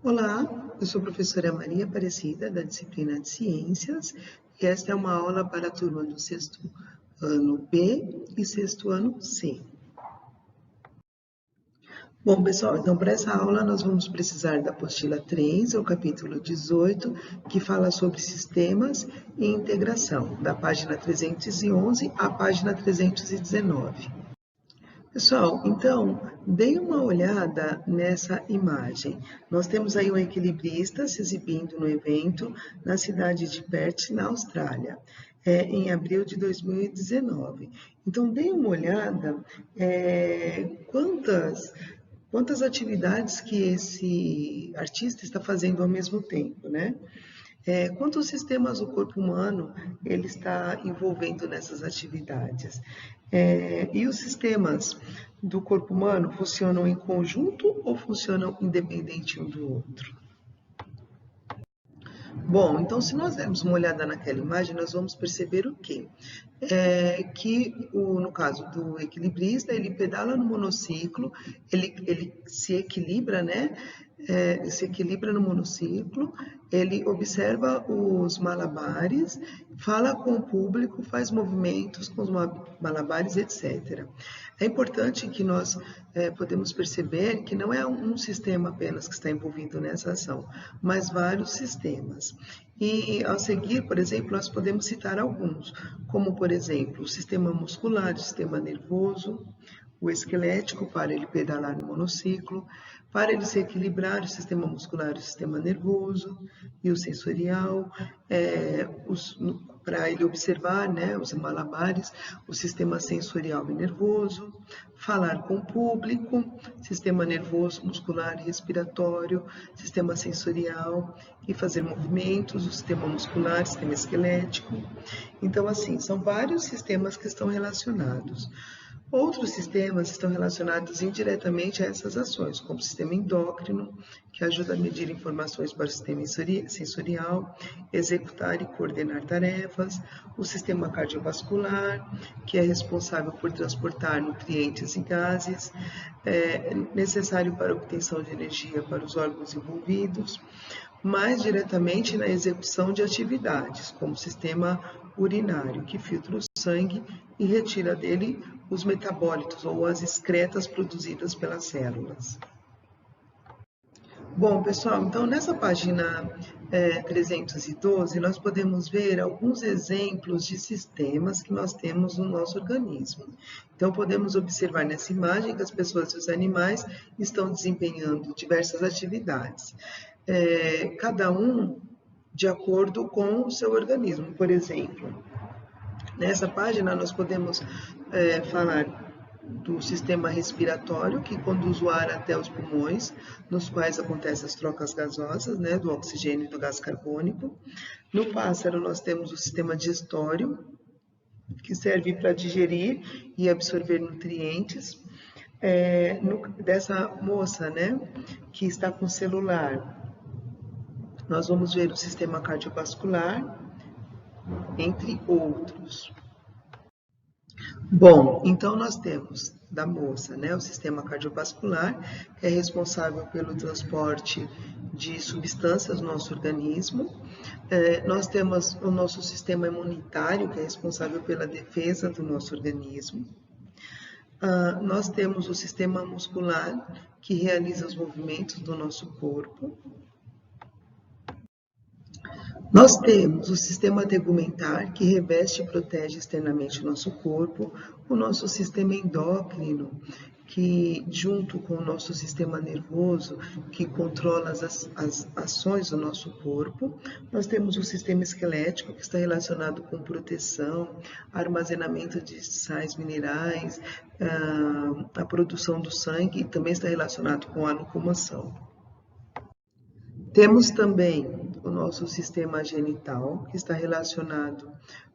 Olá, eu sou a professora Maria Aparecida, da disciplina de Ciências, e esta é uma aula para a turma do sexto ano B e sexto ano C. Bom, pessoal, então para essa aula nós vamos precisar da apostila 3, o capítulo 18, que fala sobre sistemas e integração, da página 311 à página 319. Pessoal, então, deem uma olhada nessa imagem. Nós temos aí um equilibrista se exibindo no evento na cidade de Perth, na Austrália, em abril de 2019. Então, deem uma olhada quantas atividades que esse artista está fazendo ao mesmo tempo, né? Quantos sistemas do corpo humano ele está envolvendo nessas atividades? E os sistemas do corpo humano funcionam em conjunto ou funcionam independente um do outro? Bom, então se nós dermos uma olhada naquela imagem, nós vamos perceber o quê? No caso do equilibrista, ele pedala no monociclo, ele se equilibra, né? Se equilibra no monociclo, ele observa os malabares, fala com o público, faz movimentos com os malabares, etc. É importante que nós podemos perceber que não é um sistema apenas que está envolvido nessa ação, mas vários sistemas. E ao seguir, por exemplo, nós podemos citar alguns, como por exemplo, o sistema muscular, o sistema nervoso, o esquelético para ele pedalar no monociclo, para ele se equilibrar o sistema muscular, o sistema nervoso e o sensorial, para ele observar, né, os malabares, o sistema sensorial e nervoso, falar com o público, sistema nervoso, muscular e respiratório, sistema sensorial e fazer movimentos, o sistema muscular, sistema esquelético. Então, assim, são vários sistemas que estão relacionados. Outros sistemas estão relacionados indiretamente a essas ações, como o sistema endócrino, que ajuda a medir informações para o sistema sensorial, executar e coordenar tarefas, o sistema cardiovascular, que é responsável por transportar nutrientes e gases, necessário para a obtenção de energia para os órgãos envolvidos, mais diretamente na execução de atividades, como o sistema urinário, que filtra o sangue e retira dele os metabólitos ou as excretas produzidas pelas células. Bom, pessoal, então nessa página 312, nós podemos ver alguns exemplos de sistemas que nós temos no nosso organismo. Então, podemos observar nessa imagem que as pessoas e os animais estão desempenhando diversas atividades, cada um de acordo com o seu organismo. Por exemplo, nessa página nós podemos falar do sistema respiratório, que conduz o ar até os pulmões, nos quais acontecem as trocas gasosas, né, do oxigênio e do gás carbônico. No pássaro nós temos o sistema digestório, que serve para digerir e absorver nutrientes. Dessa moça, né, que está com celular, nós vamos ver o sistema cardiovascular, entre outros. Bom, então nós temos da moça, né, o sistema cardiovascular, que é responsável pelo transporte de substâncias no nosso organismo. Nós temos o nosso sistema imunitário, que é responsável pela defesa do nosso organismo. Nós temos o sistema muscular, que realiza os movimentos do nosso corpo. Nós temos o sistema tegumentar, que reveste e protege externamente o nosso corpo, o nosso sistema endócrino, que junto com o nosso sistema nervoso, que controla as ações do nosso corpo. Nós temos o sistema esquelético, que está relacionado com proteção, armazenamento de sais minerais, a produção do sangue, e também está relacionado com a locomoção. Temos também o nosso sistema genital, que está relacionado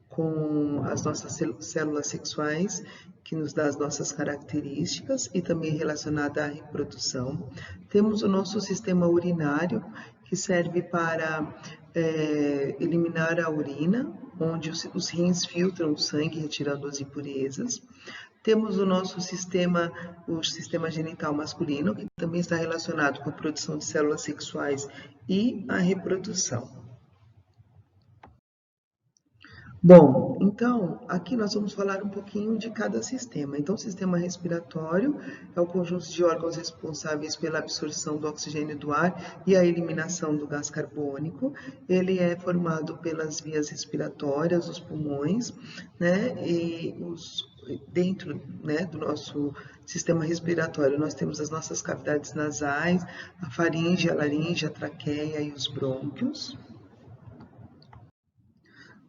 com as nossas células sexuais, que nos dá as nossas características e também relacionada à reprodução. Temos o nosso sistema urinário, que serve para eliminar a urina, onde os rins filtram o sangue, retirando as impurezas. Temos o sistema genital masculino, que também está relacionado com a produção de células sexuais e a reprodução. Bom, então, aqui nós vamos falar um pouquinho de cada sistema. Então, o sistema respiratório é o conjunto de órgãos responsáveis pela absorção do oxigênio do ar e a eliminação do gás carbônico. Ele é formado pelas vias respiratórias, os pulmões, né? Dentro, né, do nosso sistema respiratório, nós temos as nossas cavidades nasais, a faringe, a laringe, a traqueia e os brônquios.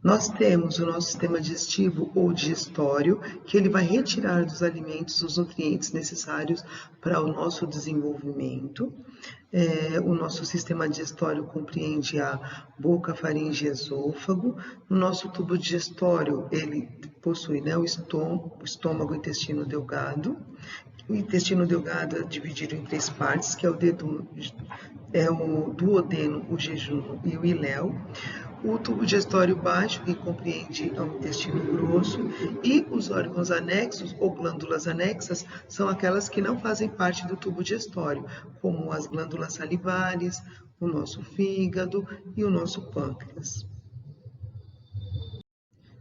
Nós temos o nosso sistema digestivo ou digestório, que ele vai retirar dos alimentos os nutrientes necessários para o nosso desenvolvimento. O nosso sistema digestório compreende a boca, faringe e esôfago. No nosso tubo digestório, ele possui, né, o estômago e o intestino delgado. O intestino delgado é dividido em 3 partes, que é o duodeno, o jejum e o iléu. O tubo digestório baixo, que compreende o intestino grosso, e os órgãos anexos ou glândulas anexas são aquelas que não fazem parte do tubo digestório, como as glândulas salivares, o nosso fígado e o nosso pâncreas.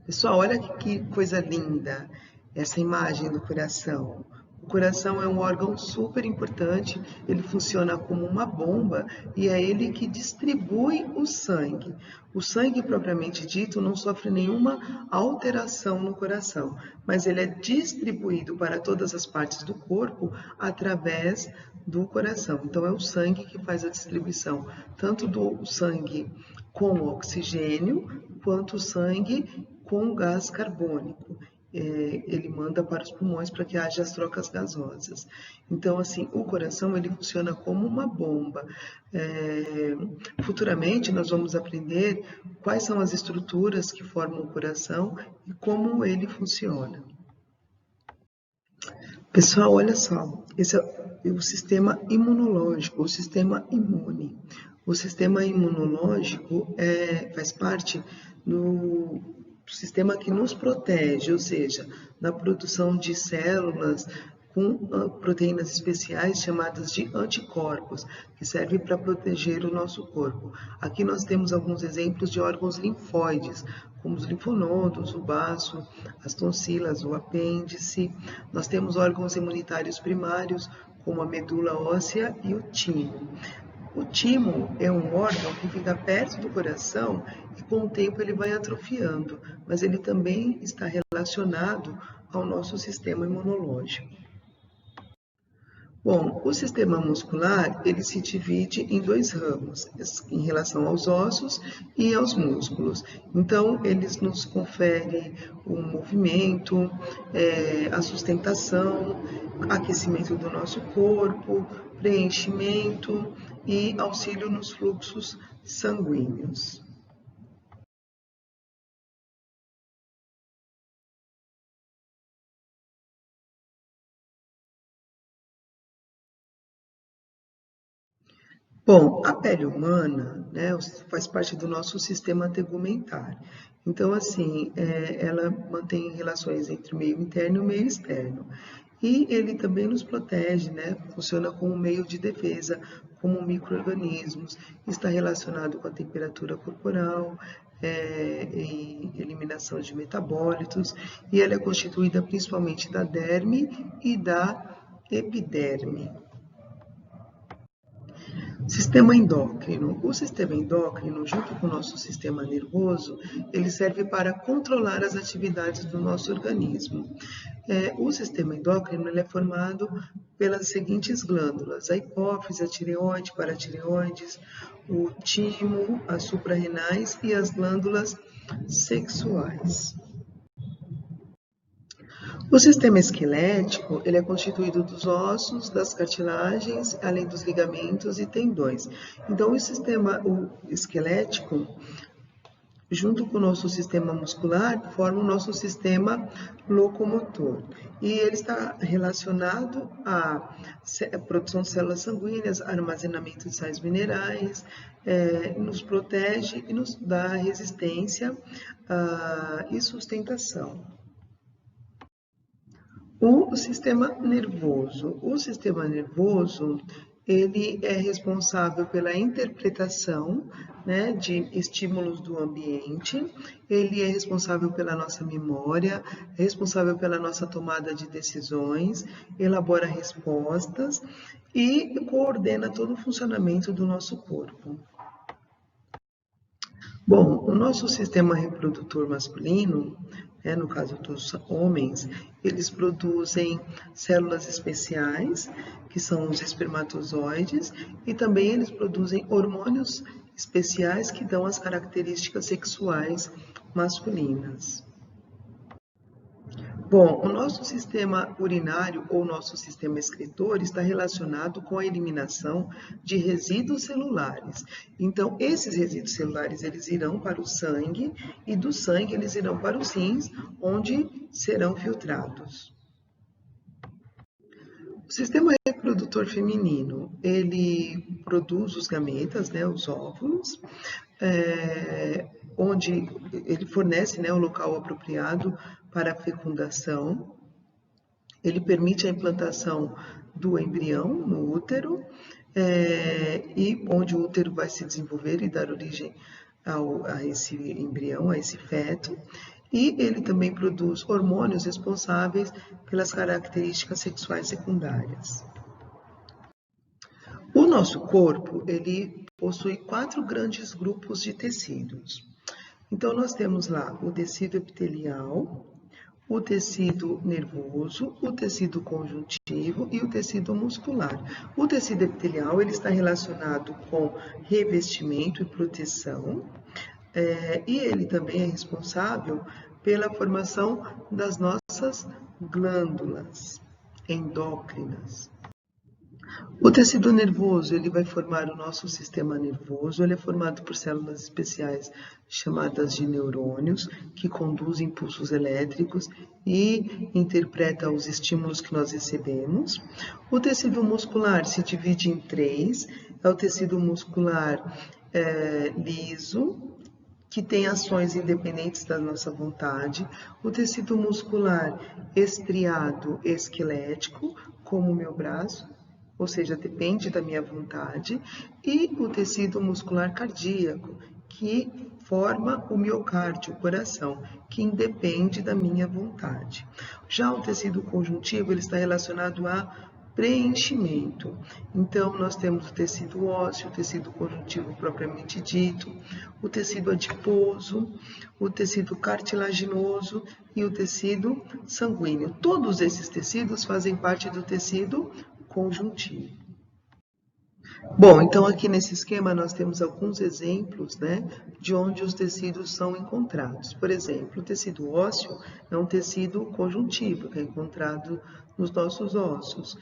Pessoal, olha que coisa linda essa imagem do coração. O coração é um órgão super importante, ele funciona como uma bomba e é ele que distribui o sangue. O sangue, propriamente dito, não sofre nenhuma alteração no coração, mas ele é distribuído para todas as partes do corpo através do coração. Então, é o sangue que faz a distribuição, tanto do sangue com oxigênio, quanto o sangue com gás carbônico. Ele manda para os pulmões para que haja as trocas gasosas. Então, assim, o coração ele funciona como uma bomba. Futuramente, nós vamos aprender quais são as estruturas que formam o coração e como ele funciona. Pessoal, olha só, esse é o sistema imunológico, o sistema imune. O sistema imunológico faz parte do sistema que nos protege, ou seja, na produção de células com proteínas especiais chamadas de anticorpos, que servem para proteger o nosso corpo. Aqui nós temos alguns exemplos de órgãos linfóides, como os linfonodos, o baço, as tonsilas, o apêndice. Nós temos órgãos imunitários primários, como a medula óssea e o timo. O timo é um órgão que fica perto do coração e com o tempo ele vai atrofiando, mas ele também está relacionado ao nosso sistema imunológico. Bom, o sistema muscular, ele se divide em 2 ramos, em relação aos ossos e aos músculos. Então, eles nos conferem o movimento, a sustentação, aquecimento do nosso corpo, preenchimento e auxílio nos fluxos sanguíneos. Bom, a pele humana, né, faz parte do nosso sistema tegumentar. Então, assim, ela mantém relações entre o meio interno e o meio externo. E ele também nos protege, né, funciona como meio de defesa, como micro-organismos, está relacionado com a temperatura corporal, e eliminação de metabólitos, e ela é constituída principalmente da derme e da epiderme. Sistema endócrino. O sistema endócrino, junto com o nosso sistema nervoso, ele serve para controlar as atividades do nosso organismo. O sistema endócrino ele é formado pelas seguintes glândulas: a hipófise, a tireoide, paratireoides, o timo, as suprarrenais e as glândulas sexuais. O sistema esquelético, ele é constituído dos ossos, das cartilagens, além dos ligamentos e tendões. Então, o sistema esquelético, junto com o nosso sistema muscular, forma o nosso sistema locomotor. E ele está relacionado à produção de células sanguíneas, armazenamento de sais minerais, nos protege e nos dá resistência e sustentação. O sistema nervoso. O sistema nervoso, ele é responsável pela interpretação, né, de estímulos do ambiente, ele é responsável pela nossa memória, é responsável pela nossa tomada de decisões, elabora respostas e coordena todo o funcionamento do nosso corpo. Bom, o nosso sistema reprodutor masculino, no caso dos homens, eles produzem células especiais, que são os espermatozoides, e também eles produzem hormônios especiais que dão as características sexuais masculinas. Bom, o nosso sistema urinário ou nosso sistema excretor está relacionado com a eliminação de resíduos celulares. Então, esses resíduos celulares, eles irão para o sangue e do sangue eles irão para os rins, onde serão filtrados. O sistema reprodutor feminino, ele produz os gametas, né, os óvulos, onde ele fornece, né, o local apropriado para a fecundação. Ele permite a implantação do embrião no útero, e onde o útero vai se desenvolver e dar origem a esse embrião, a esse feto. E ele também produz hormônios responsáveis pelas características sexuais secundárias. O nosso corpo, ele possui 4 grandes grupos de tecidos. Então, nós temos lá o tecido epitelial, o tecido nervoso, o tecido conjuntivo e o tecido muscular. O tecido epitelial, ele está relacionado com revestimento e proteção, e ele também é responsável pela formação das nossas glândulas endócrinas. O tecido nervoso, ele vai formar o nosso sistema nervoso, ele é formado por células especiais chamadas de neurônios, que conduzem impulsos elétricos e interpretam os estímulos que nós recebemos. O tecido muscular se divide em 3, é o tecido muscular liso, que tem ações independentes da nossa vontade, o tecido muscular estriado esquelético, como o meu braço, ou seja, depende da minha vontade, e o tecido muscular cardíaco, que forma o miocárdio, o coração, que independe da minha vontade. Já o tecido conjuntivo, ele está relacionado a preenchimento. Então, nós temos o tecido ósseo, o tecido conjuntivo propriamente dito, o tecido adiposo, o tecido cartilaginoso e o tecido sanguíneo. Todos esses tecidos fazem parte do tecido conjuntivo. Bom, então aqui nesse esquema nós temos alguns exemplos, né, de onde os tecidos são encontrados. Por exemplo, o tecido ósseo é um tecido conjuntivo, que é encontrado nos nossos ossos.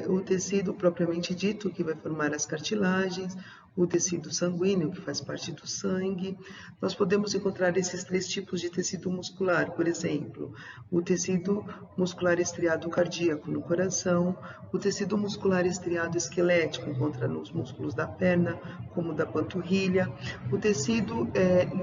O tecido propriamente dito, que vai formar as cartilagens, o tecido sanguíneo, que faz parte do sangue. Nós podemos encontrar esses 3 tipos de tecido muscular, por exemplo, o tecido muscular estriado cardíaco no coração, o tecido muscular estriado esquelético encontra nos músculos da perna, como da panturrilha. O tecido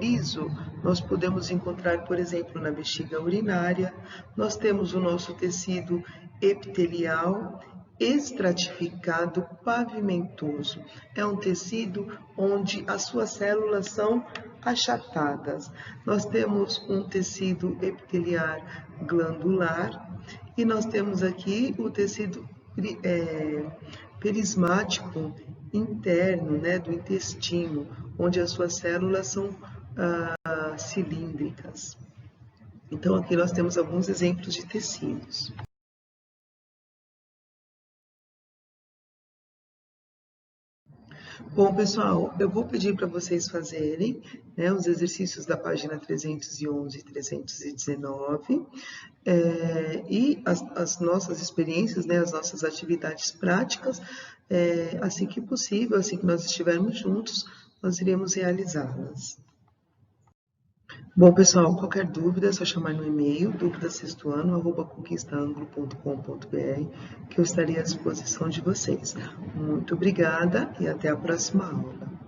liso nós podemos encontrar, por exemplo, na bexiga urinária. Nós temos o nosso tecido epitelial estratificado pavimentoso. É um tecido onde as suas células são achatadas. Nós temos um tecido epiteliar glandular e nós temos aqui o tecido perismático interno, né, do intestino, onde as suas células são cilíndricas. Então, aqui nós temos alguns exemplos de tecidos. Bom, pessoal, eu vou pedir para vocês fazerem, né, os exercícios da página 311 e 319, e as nossas experiências, né, as nossas atividades práticas, assim que possível, assim que nós estivermos juntos, nós iremos realizá-las. Bom, pessoal, qualquer dúvida é só chamar no e-mail dúvidasextoano@conquistaanglo.com.br, que eu estarei à disposição de vocês. Muito obrigada e até a próxima aula.